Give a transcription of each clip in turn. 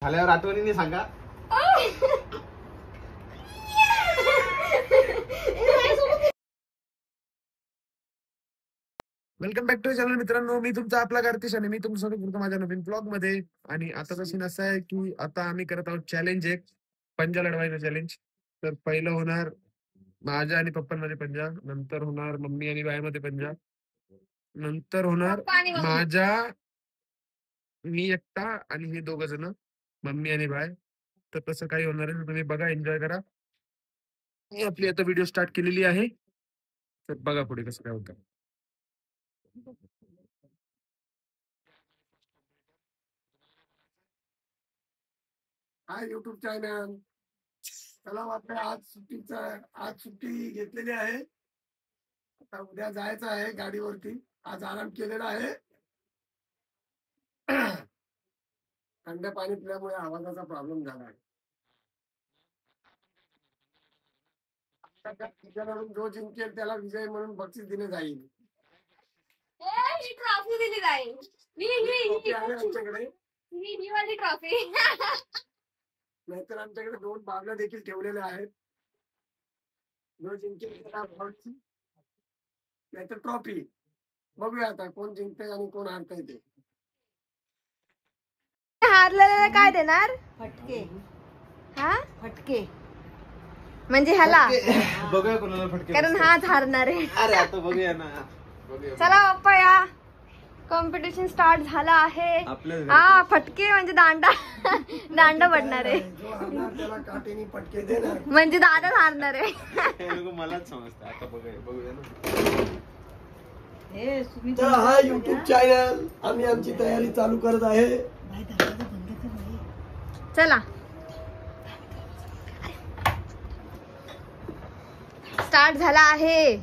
झाल्यावर आठवणीने सांगा. वेलकम बॅक टू चॅनल मित्रांनो. मी तुमचा आपला कार्तिश आणि मी तुमच्यासोबत बोलतो माझ्या नवीन ब्लॉग मध्ये. आणि आताचा सीन असा आहे की आता आम्ही करत आहोत चॅलेंज, एक पंजा लढवायचं चॅलेंज. तर पहिलं होणार माझ्या आणि पप्पांमध्ये पंजा, नंतर होणार मम्मी आणि बाईमध्ये पंजा, नंतर होणार माझ्या मी एकटा आणि हे दोघ जण मम्मी आणि बाय. तर तसं काही होणार आहे, तुम्ही बघा, एन्जॉय करा. मी आपली आता व्हिडिओ स्टार्ट केलेली आहे, तर बघा पुढे कसं काय होतं. हाय युट्यूब चॅनल. चला वाटतं आज सुट्टी घेतलेली आहे. आता उद्या जायचं आहे गाडीवरती. आज आराम केलेला आहे. थंड पाणी पिल्यामुळे आवाजाचा प्रॉब्लेम झाला आहे. जो जिंकेल त्याला विजय म्हणून बक्षीस दिले जाईल. ट्रॉफी दिली जाईल. ट्रॉफी आहे आमच्याकडे, ही वाली ट्रॉफी. नाहीतर आमच्याकडे 2 बावल्या देखील ठेवलेल्या आहेत. जो जिंकेल त्याला बक्षीस, नाहीतर ट्रॉफी. बघूया आता कोण जिंकते आणि कोण हारतंय ते. हारलेल्याला काय देणार? फटके. हा, फटके म्हणजे ह्याला, बघूया कोणाला फटके. कारण हाच हारणार आहे. अरे आता बघूया ना. चला पप्पा या, कॉम्पिटिशन स्टार्ट झाला आहे. हा, फटके म्हणजे दांडा दांडा पडणार आहे. जो हारणार त्याला काटेनी फटके देणार. म्हणजे दादाच हारणार आहे. हे लोक मलाच समजतं. आता बघूया ना. हे तुम्ही तर हा युट्यूब चॅनल आम्ही आमची तयारी चालू करत आहे. बाई दरवाजा बंद कर बाई. चला स्टार्ट झाला आहे.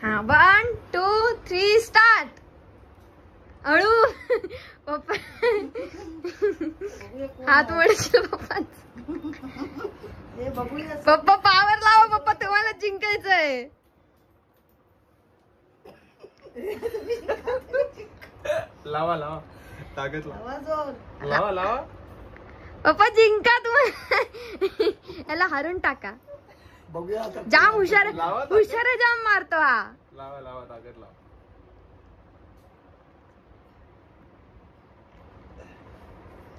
हा, 1 2 3 स्टार्ट. अळू पप्पा हात वडशील पप्पा. हे बघूया. पप्पा पावर लावा पप्पा, तुम्हाला जिंकायचंय. लावा लावा, ताकद लावा, आवाज लावा लावा. पप्पा जिंका तुम्हाला. याला हरून टाका. बघूया आता. जाम हुशार लावा, हुशार आहे, जाम मारतो हा. लावा लावा, ताकद लावा.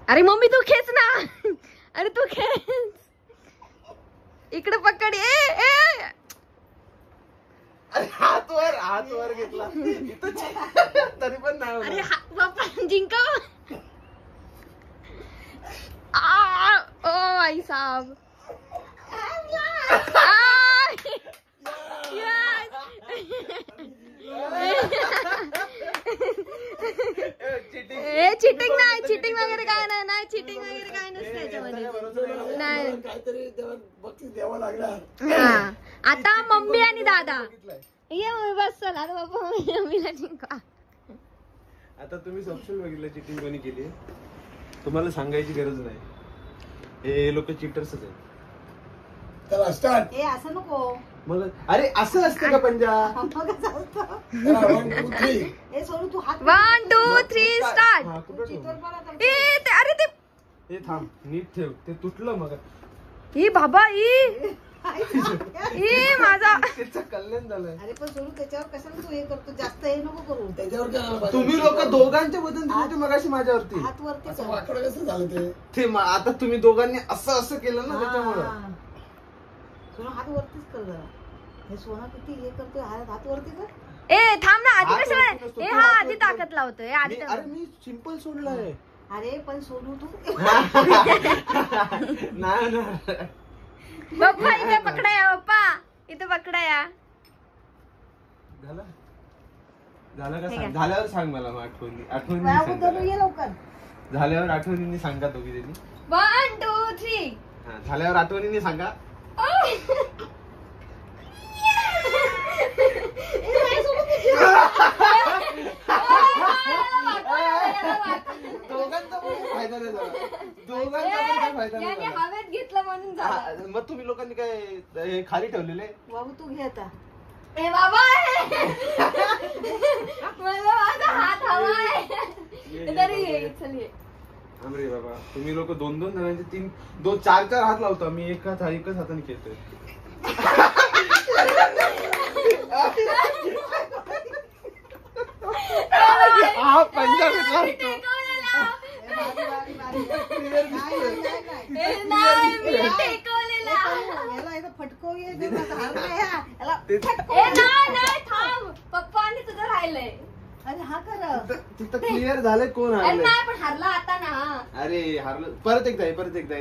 अरे मम्मी तू खेच ना. अरे तू खेच, इकडे पकड. ए अरे हात वर घेतला तरी पण नाही होणार. अरे पप्पा जिंका. ओ आई साहब. चिटिंग नाही, चिटिंग वगैरे काय नाही, चिटिंग वगैरे काय नसतं याच्यामध्ये. नाही, काहीतरी बक्षीस द्यावं लागणार. हा, आता मम्मी आणि दादा ये बस. चला आता बाबा मम्मीला जिंका. आता तुम्ही सबशेल बघितलं चिटिंग कोणी केली. तुम्हाला सांगायची गरज नाही, हे लोक चिटर्सच आहेत. चला स्टार्ट. हे असं नको. मग अरे असं असतं का पंजा? चला 1 2 3. हे सोडू तू हात. 1 2 3 स्टार्ट. हा, कुठं ठेवू? अरे ते हे थांब, नीट ठेव. ते तुटलं मग. ही बाबा माझा. त्याचं कल्याण झालं. अरे पण सोडू त्याच्यावर कशाला तू हे करतो? जास्त हे नको करू. त्याच्यावर काय आलं पाहिजे? तुम्ही लोक दोघांच्या बदल दिले होते मगाशी माझ्यावरती. हात वरती असं कर. वाकडं कसं झालं ते? ते आता तुम्ही दोघांनी असं असं केलं ना, त्याच्यामुळं. हा. सोनू हात वरतीच कर जरा. हे सोना किती हे करतोय. हात वरती कर. ए थांब ना, आधी हात कसं वरती नसतो, हे तू हा हात आधी वरती ताकद लावतोय आधी. अरे मी सिंपल सोडलंय. अरे पण सोनू तू नाही ना. पप्पा इथे पकडा या, पप्पा इथे पकडा या. झालं झालं का? ठीक सांग. आहे. झाल्यावर सांग मला. मग आठवणी ये लवकर. झाल्यावर आठवणींनी सांगा दोघी जणी. 1 2 3. हा, झाल्यावर आठवणींनी सांगा. दोघांचा पण फायदा नाही झाला. दोघांचा पण काय फायदा नाही याने झाला. हवेत घेतलं म्हणून झालं. मग तुम्ही लोकांनी काय हे खाली ठेवलेले? बाबू तू घे आता. ए बाबा मला माझा हात हवा आहे. तरी ये, चल ये. अरे बाबा तुम्ही लोक 2-2 जणांचे 4-4 हात लावता. मी एकच हाताने खेळतोय. हा पंजा घेतला. नाही, मी टेकवलेला. याला इथं फटको ये दे ना, हार नाही हा. याला ए नाही थांब, पप्पा आणि तुझं राहिलंय. अरे हा कर. तिथं क्लिअर झालंय कोण अरे हारलंय. नाही पण हरला आता ना. अरे हारलं. परत एकदा आहे. परत एकदा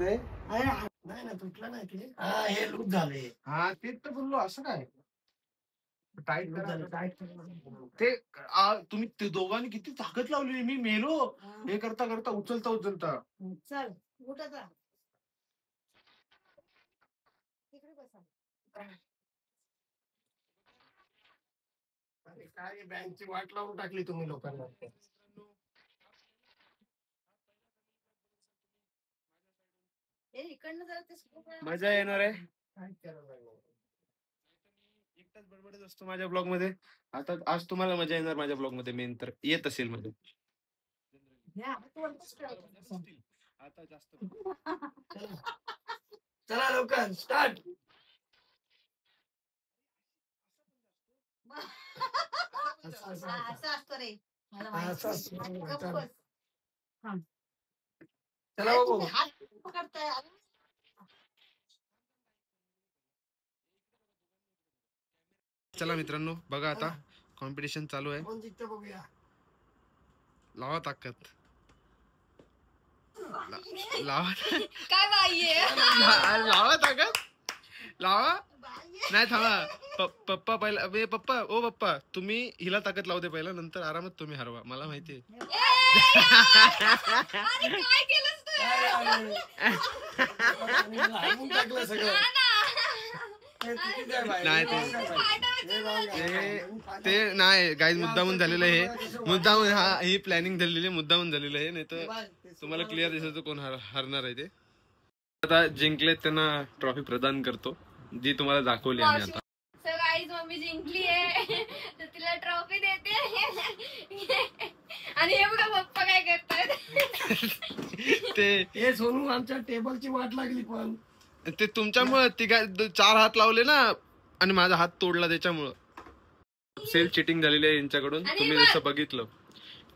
आहे. अरे नाही ना तुटलं नाही ते. हा हे लूज झाले. हा तेच तर बोललो. असं काय टाईट लूज झालं करा. टाईट. ते तुम्ही ते दोघांनी किती ताकद लावली. मी मेलो हे करता करता उचलता. चल कुठं जा. तिकडे बसा. अरे काय बँकची वाट लावून टाकली तुम्ही लोकांना. ए इकडनं जरा ते स्कूप आहे. मजा येणार आहे. काय करायला लागलं? एकटाच बडबडत असतो माझ्या ब्लॉग मध्ये. आता आज तुम्हाला मजा येणार माझ्या ब्लॉग मध्ये. मेन तर येत असेल मध्ये. या, तू वरतीच कर. आता जास्त चला लवकर स्टार्ट. असं असतं रे. मला असं माहिती. असतं. गप्प बस. चला बाबू. तुम्ही हात पकडताय. चला मित्रांनो बघा आता कॉम्पिटिशन चालू आहे. कोण जिंकतं बघूया. लावा ताकद. लावा काय बाई लावा ताकद. लावा. नाही थांबा. पप्पा पहिला. पप्पा तुम्ही हिला ताकद लावू दे पहिला. नंतर आरामात तुम्ही हरवा. मला माहितीये. काय केलंस तू? हाणून टाकलं सगळं. नाही ते नाही गाईज मुद्दामून झालेलं आहे हे. मुद्दामून ही प्लॅनिंग झालेली आहे. मुद्दामून झालेलं आहे. नाही तर तुम्हाला क्लिअर दिसत कोण हरणार आहे ते. आता जिंकले त्यांना ट्रॉफी प्रदान करतो जी तुम्हाला दाखवली आम्ही आता. सो गाईज मम्मी जिंकली आहे तर तिला ट्रॉफी देते. आणि हे बघा पप्पा काय करतात. ते हे सोनू आमच्या टेबलची वाट लागली पण. ते तुमच्यामुळे 4 हात लावले ना आणि माझा हात तोडला त्याच्यामुळं. सेल्फ चिटिंग झालेली आहे यांच्याकडून. तुम्ही जसं बघितलं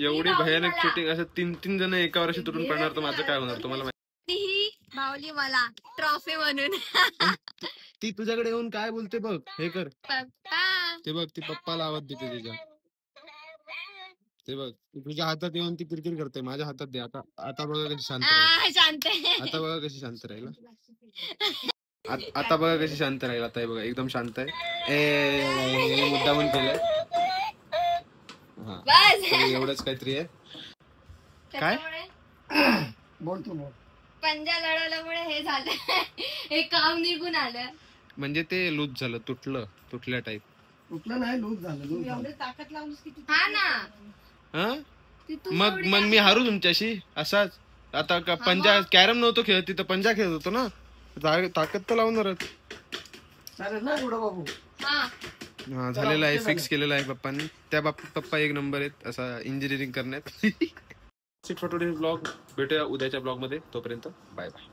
एवढी भयानक चिटिंग. असं 3 जण एकावर अशी तुटून पडणार तर माझं काय होणार तुम्हाला माहिती. ही भावली मला ट्रॉफी म्हणून. ती तुझ्याकडे येऊन काय बोलते बघ. हे कर. पप्पा ते बघ ती पप्पाला आवाज देते तिच्या. ते बघ तुझ्या हातात येऊन ती किरकिर करते. माझ्या हातात दे. आता बघा कशी शांत राहील. शांत. आता बघा कशी शांत राहील. आता बघा कशी शांत राहील. आता हे बघा एकदम शांत आहे. मुद्दामून केलंय. हा एवढंच काहीतरी आहे. काय बोल तू बोल. पंजा लढवल्यामुळे हे झालं. हे काम निघून आलं. म्हणजे ते लूज झालं. तुटल्या टाईप. तुटलं नाही लूज झालं. लूज झालं. एवढी ताकद लावलीस की हा ना. हा ती तू मग मी हारू तुमच्याशी असाच. आता पंजा कॅरम नव्हतो खेळत तिथं पंजा खेळत होतो ना. ताकद तर लावणारच. चालेल ना एवढं बाबू. हा झालेलं आहे. फिक्स केलेलं आहे पप्पांनी. त्या बाबतीत पप्पा एक नंबर आहेत असा इंजिनिअरिंग करण्यात. ब्लॉग भेटूया उद्याच्या ब्लॉग मध्ये. तोपर्यंत बाय बाय.